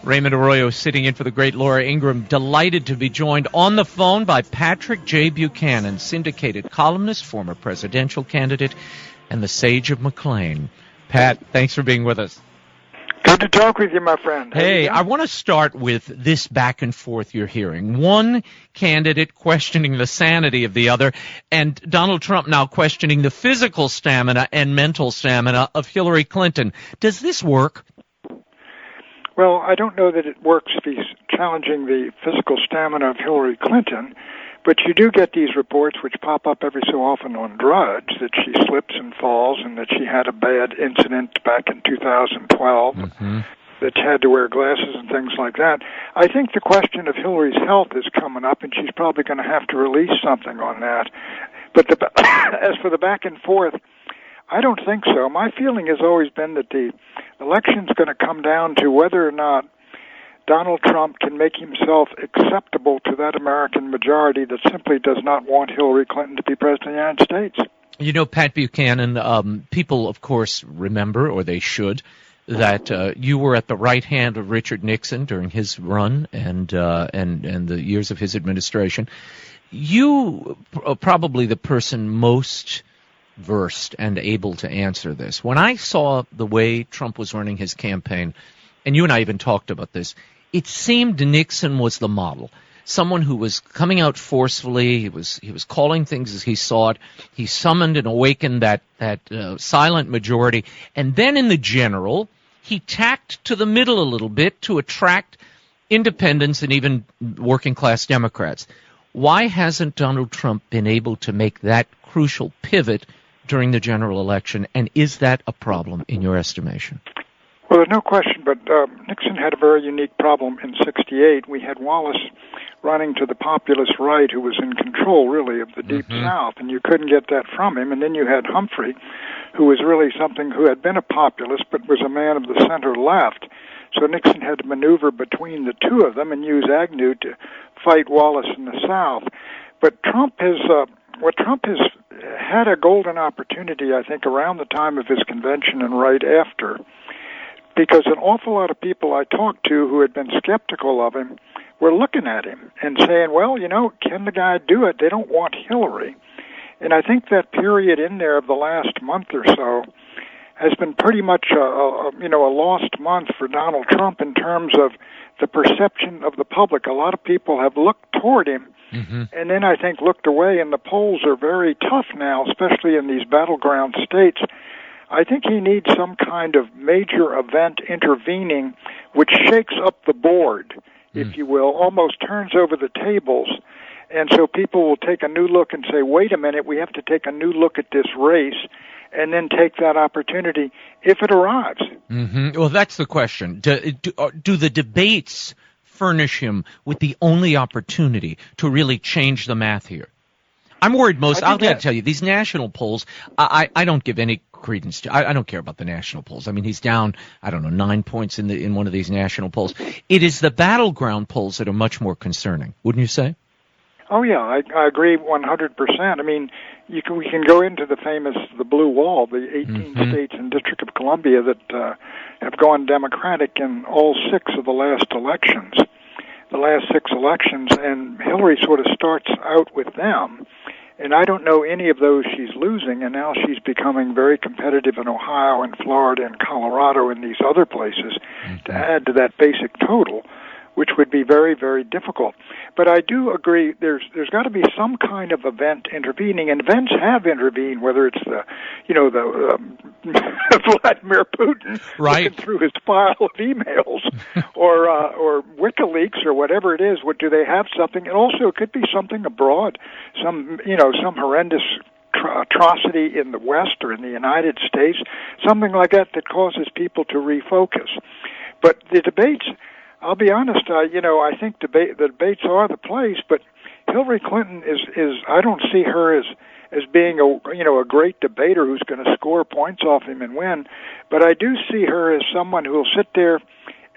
Raymond Arroyo sitting in for the great Laura Ingraham. Delighted to be joined on the phone by Patrick J. Buchanan, syndicated columnist, former presidential candidate, and the sage of McLean. Pat, thanks for being with us. Good to talk with you, my friend. Hey, I want to start with this back and forth you're hearing. One candidate questioning the sanity of the other, and Donald Trump now questioning the physical stamina and mental stamina of Hillary Clinton. Does this work? Well, I don't know that it works if he's challenging the physical stamina of Hillary Clinton, but you do get these reports which pop up every so often on Drudge that she slips and falls and that she had a bad incident back in 2012, that she had to wear glasses and things like that. I think the question of Hillary's health is coming up, and she's probably going to have to release something on that. But as for the back and forth, I don't think so. My feeling has always been that the election's going to come down to whether or not Donald Trump can make himself acceptable to that American majority that simply does not want Hillary Clinton to be president of the United States. You know, Pat Buchanan, people, of course, remember, or they should, that you were at the right hand of Richard Nixon during his run and the years of his administration. You are probably the person most versed and able to answer this. When I saw the way Trump was running his campaign, and you and I even talked about this, it seemed Nixon was the model. Someone who was coming out forcefully, he was calling things as he saw it. He summoned and awakened that silent majority. And then in the general, he tacked to the middle a little bit to attract independents and even working class Democrats. Why hasn't Donald Trump been able to make that crucial pivot during the general election, and is that a problem in your estimation? Well, there's no question, but Nixon had a very unique problem in '68. We had Wallace running to the populist right, who was in control, really, of the Deep South, and you couldn't get that from him. And then you had Humphrey, who was really who had been a populist, but was a man of the center-left. So Nixon had to maneuver between the two of them and use Agnew to fight Wallace in the South. But Trump has had a golden opportunity, I think, around the time of his convention and right after, because an awful lot of people I talked to who had been skeptical of him were looking at him and saying, well, you know, can the guy do it? They don't want Hillary. And I think that period in there of the last month or so has been pretty much a lost month for Donald Trump in terms of the perception of the public. A lot of people have looked toward him and then I think looked away, and the polls are very tough now, especially in these battleground states. I think he needs some kind of major event intervening which shakes up the board, if you will, almost turns over the tables. And so people will take a new look and say, wait a minute, we have to take a new look at this race, and then take that opportunity if it arrives. Well, that's the question. Do the debates furnish him with the only opportunity to really change the math here? I'm worried most. I'll tell you, these national polls, I don't give any credence to. I don't care about the national polls. I mean, he's down, 9 points in one of these national polls. It is the battleground polls that are much more concerning, wouldn't you say? Oh, yeah, I agree 100%. I mean, we can go into the blue wall, the 18 states and District of Columbia that have gone Democratic in all 6 of the last elections, and Hillary sort of starts out with them. And I don't know any of those she's losing, and now she's becoming very competitive in Ohio and Florida and Colorado and these other places to add to that basic total, which would be very, very difficult. But I do agree there's got to be some kind of event intervening, and events have intervened, whether it's the Vladimir Putin looking through his file of emails or WikiLeaks or whatever it is. Do they have something? And also it could be something abroad, some horrendous atrocity in the West or in the United States, something like that causes people to refocus. But the debates, I'll be honest, I think the debates are the place, but Hillary Clinton is I don't see her as being a great debater who's going to score points off him and win, but I do see her as someone who will sit there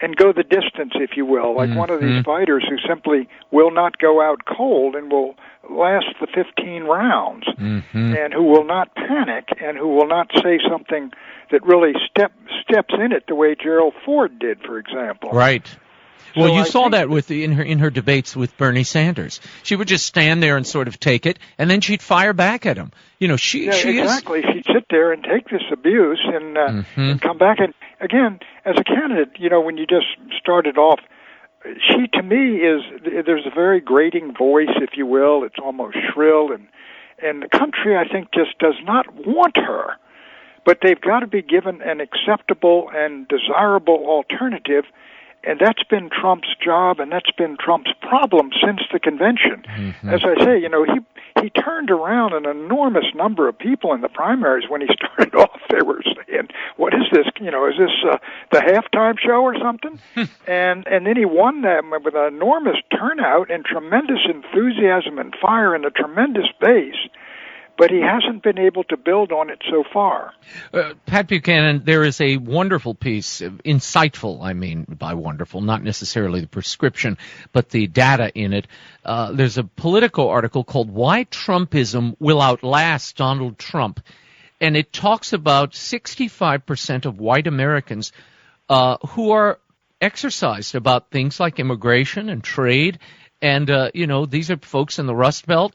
and go the distance, if you will, like one of these fighters who simply will not go out cold and will last the 15 rounds, and who will not panic, and who will not say something that really steps in it the way Gerald Ford did, for example. Right. Well, So you I saw think that in her debates with Bernie Sanders. She would just stand there and sort of take it, and then she'd fire back at him. You know, she exactly. She'd sit there and take this abuse and come back. And again, as a candidate, you know, when you just started off, she to me there's a very grating voice, if you will. It's almost shrill, and the country, I think, just does not want her. But they've got to be given an acceptable and desirable alternative. And that's been Trump's job, and that's been Trump's problem since the convention. As I say, you know, he turned around an enormous number of people in the primaries when he started off. They were saying, "What is this? You know, is this the halftime show or something?" and then he won them with an enormous turnout and tremendous enthusiasm and fire and a tremendous base. But he hasn't been able to build on it so far. Pat Buchanan, there is a wonderful piece, insightful, I mean, by wonderful, not necessarily the prescription, but the data in it. There's a Politico article called Why Trumpism Will Outlast Donald Trump. And it talks about 65% of white Americans who are exercised about things like immigration and trade. And, you know, these are folks in the Rust Belt.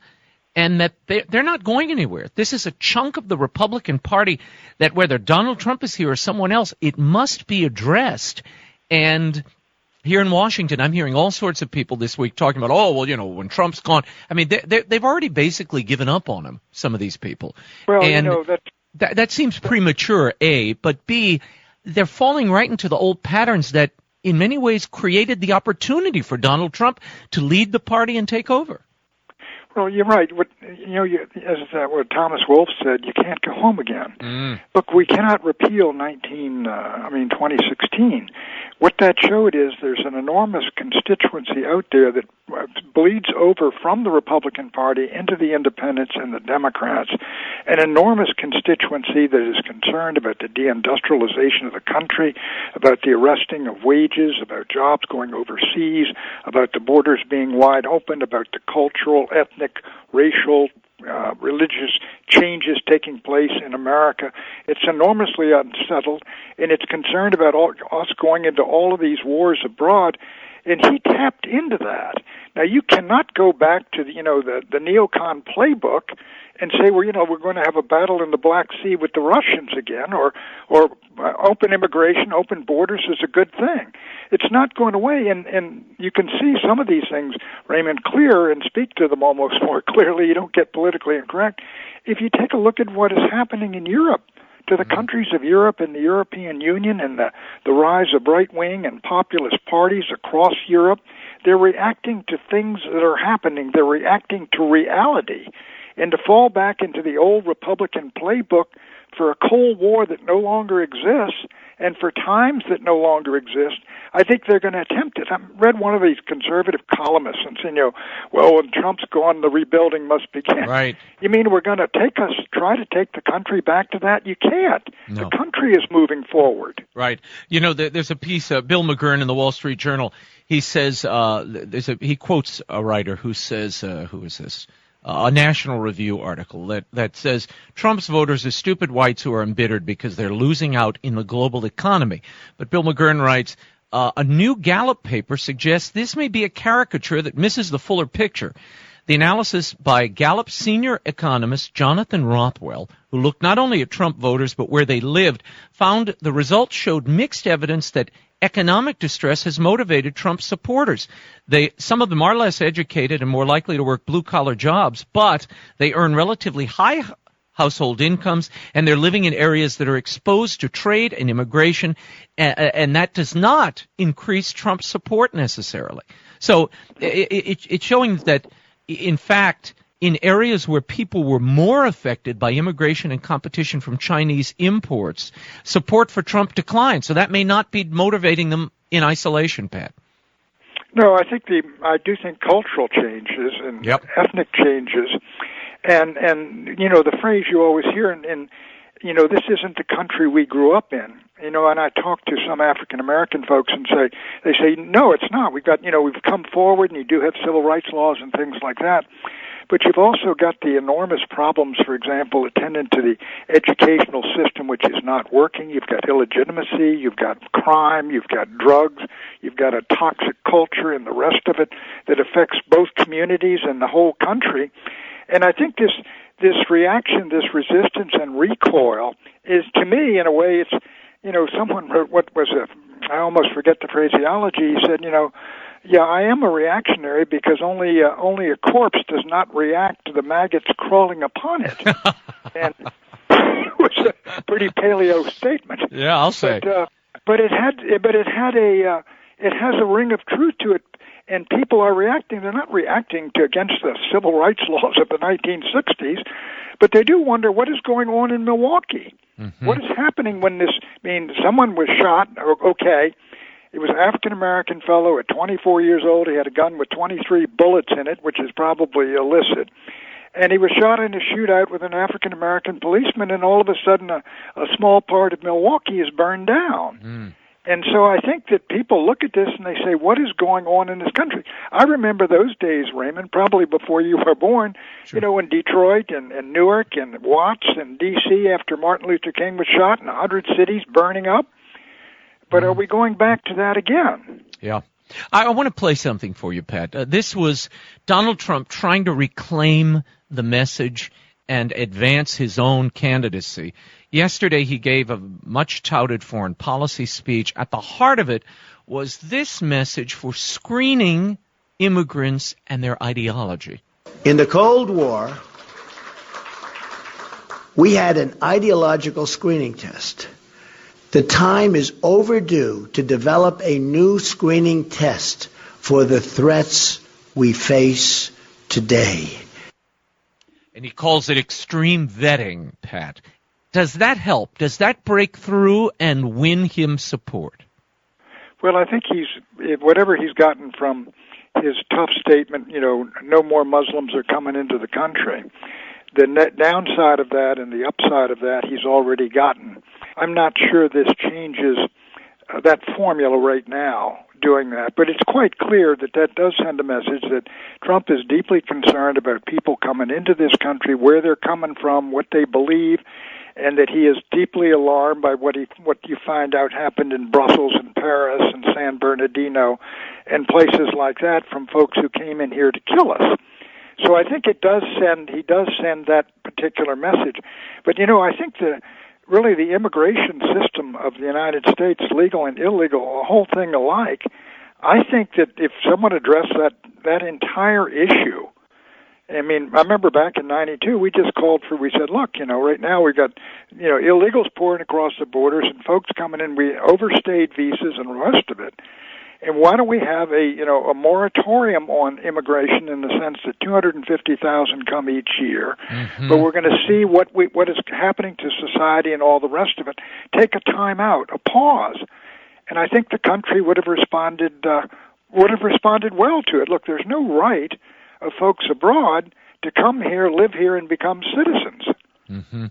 And that they're not going anywhere. This is a chunk of the Republican Party that whether Donald Trump is here or someone else, it must be addressed. And here in Washington, I'm hearing all sorts of people this week talking about, oh, well, you know, when Trump's gone. I mean, they've already basically given up on him, some of these people. Well, and you know, that seems premature, A. But B, they're falling right into the old patterns that in many ways created the opportunity for Donald Trump to lead the party and take over. Well, you're right. What what Thomas Wolfe said, you can't go home again. Look, we cannot repeal 2016. What that showed is there's an enormous constituency out there that bleeds over from the Republican Party into the Independents and the Democrats, an enormous constituency that is concerned about the deindustrialization of the country, about the arresting of wages, about jobs going overseas, about the borders being wide open, about the cultural, ethnic, racial, religious changes taking place in America. It's enormously unsettled, and it's concerned about us going into all of these wars abroad, and he tapped into that. Now, you cannot go back to the neocon playbook and say, well, you know, we're going to have a battle in the Black Sea with the Russians again, or open immigration, open borders is a good thing. It's not going away, and you can see some of these things, Raymond, clear and speak to them almost more clearly. You don't get politically incorrect. If you take a look at what is happening in Europe, to the countries of Europe and the European Union and the rise of right-wing and populist parties across Europe, they're reacting to things that are happening. They're reacting to reality. And to fall back into the old Republican playbook for a Cold War that no longer exists and for times that no longer exist, I think they're going to attempt it. I read one of these conservative columnists and saying, well, when Trump's gone, the rebuilding must begin. Right. You mean we're going to try to take the country back to that? You can't. No. The country is moving forward. Right. You know, there's a piece, Bill McGurn in the Wall Street Journal. He says, he quotes a writer who says, who is this? A National Review article that says Trump's voters are stupid whites who are embittered because they're losing out in the global economy. But Bill McGurn writes, a new Gallup paper suggests this may be a caricature that misses the fuller picture. The analysis by Gallup senior economist Jonathan Rothwell, who looked not only at Trump voters but where they lived, found the results showed mixed evidence that economic distress has motivated Trump's supporters. Some of them are less educated and more likely to work blue-collar jobs, but they earn relatively high household incomes, and they're living in areas that are exposed to trade and immigration, and that does not increase Trump's support necessarily. So it's showing that, in fact, in areas where people were more affected by immigration and competition from Chinese imports, support for Trump declined. So that may not be motivating them in isolation, Pat. No, I do think cultural changes and ethnic changes, and you know the phrase you always hear in this isn't the country we grew up in. And I talk to some African American folks and they say, no, it's not. We've come forward, and you do have civil rights laws and things like that. But you've also got the enormous problems, for example, attendant to the educational system, which is not working. You've got illegitimacy, you've got crime, you've got drugs, you've got a toxic culture and the rest of it that affects both communities and the whole country. And I think this reaction, this resistance and recoil is, to me, in a way, it's, someone wrote, I almost forget the phraseology. He said, yeah, I am a reactionary because only a corpse does not react to the maggots crawling upon it. And it was a pretty paleo statement. Yeah, I'll say. But it has a ring of truth to it, and people are reacting. They're not reacting against the civil rights laws of the 1960s, but they do wonder what is going on in Milwaukee. Mm-hmm. What is happening when someone was shot? Okay. He was an African-American fellow at 24 years old. He had a gun with 23 bullets in it, which is probably illicit. And he was shot in a shootout with an African-American policeman, and all of a sudden a small part of Milwaukee is burned down. Mm. And so I think that people look at this and they say, what is going on in this country? I remember those days, Raymond, probably before you were born, sure. In Detroit and Newark and Watts and D.C. after Martin Luther King was shot and 100 cities burning up. But are we going back to that again? Yeah. I want to play something for you, Pat. This was Donald Trump trying to reclaim the message and advance his own candidacy. Yesterday he gave a much-touted foreign policy speech. At the heart of it was this message for screening immigrants and their ideology. In the Cold War, we had an ideological screening test. The time is overdue to develop a new screening test for the threats we face today. And he calls it extreme vetting, Pat. Does that help? Does that break through and win him support? Well, I think whatever he's gotten from his tough statement, no more Muslims are coming into the country, the net downside of that and the upside of that he's already gotten. I'm not sure this changes that formula right now doing that, but it's quite clear that does send a message that Trump is deeply concerned about people coming into this country, where they're coming from, what they believe, and that he is deeply alarmed by what you find out happened in Brussels and Paris and San Bernardino and places like that from folks who came in here to kill us. So I think he does send that particular message. But I think really the immigration system of the United States, legal and illegal, a whole thing alike, I think that if someone addressed that entire issue, I remember back in 92, we just we said, look, right now we've got, illegals pouring across the borders and folks coming in, we overstayed visas and the rest of it. And why don't we have a moratorium on immigration in the sense that 250,000 come each year, mm-hmm. but we're going to see what is happening to society and all the rest of it. Take a time out, a pause, and I think the country would have responded well to it. Look, there's no right of folks abroad to come here, live here, and become citizens. Mm-hmm.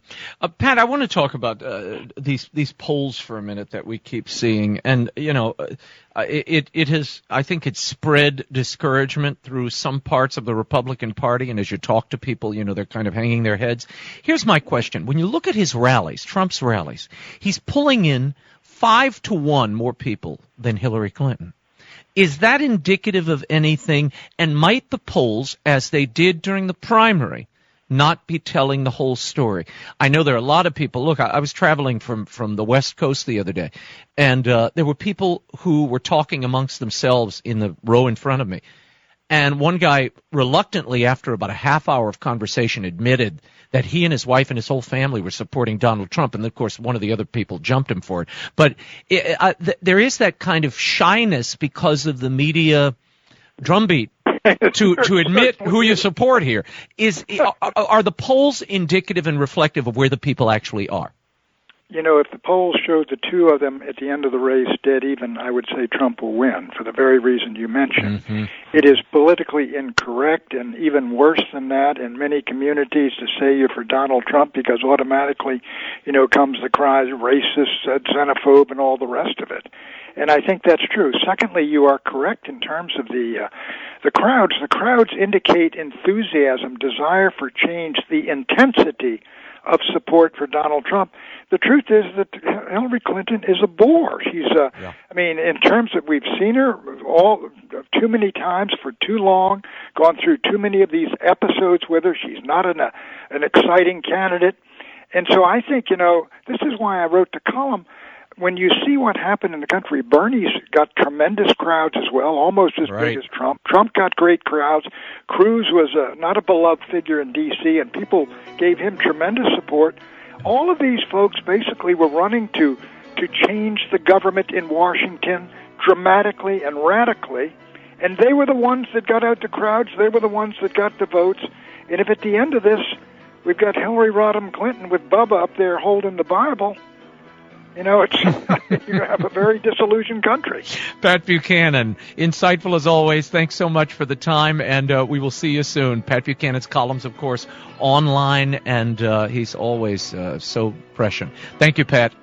Pat, I want to talk about these polls for a minute that we keep seeing, and it has, I think, it's spread discouragement through some parts of the Republican Party, and as you talk to people, they're kind of hanging their heads. Here's my question: when you look at his rallies, Trump's rallies, he's pulling in 5-1 more people than Hillary Clinton. Is that indicative of anything? And might the polls, as they did during the primary, not be telling the whole story? I know there are a lot of people. Look, I was traveling from the West Coast the other day, and there were people who were talking amongst themselves in the row in front of me. And one guy reluctantly, after about a half hour of conversation, admitted that he and his wife and his whole family were supporting Donald Trump. And, of course, one of the other people jumped him for it. But there is that kind of shyness because of the media drumbeat to admit who you support here. Are the polls indicative and reflective of where the people actually are? if the polls showed the two of them at the end of the race dead even, I would say Trump will win for the very reason you mentioned. Mm-hmm. It is politically incorrect and even worse than that in many communities to say you're for Donald Trump because automatically, comes the cries racist, xenophobe, and all the rest of it. And I think that's true. Secondly, you are correct in terms of the crowds. The crowds indicate enthusiasm, desire for change, the intensity of support for Donald Trump. The truth is that Hillary Clinton is a bore. She's in terms of we've seen her all too many times for too long, gone through too many of these episodes with her. She's not an exciting candidate. And so I think, this is why I wrote the column. When you see what happened in the country, Bernie's got tremendous crowds as well, almost as big as Trump. Trump got great crowds. Cruz was not a beloved figure in D.C., and people gave him tremendous support. All of these folks basically were running to change the government in Washington dramatically and radically, and they were the ones that got out the crowds. They were the ones that got the votes. And if at the end of this we've got Hillary Rodham Clinton with Bubba up there holding the Bible, it's you have a very disillusioned country. Pat Buchanan, insightful as always. Thanks so much for the time, and we will see you soon. Pat Buchanan's columns, of course, online, and he's always so prescient. Thank you, Pat.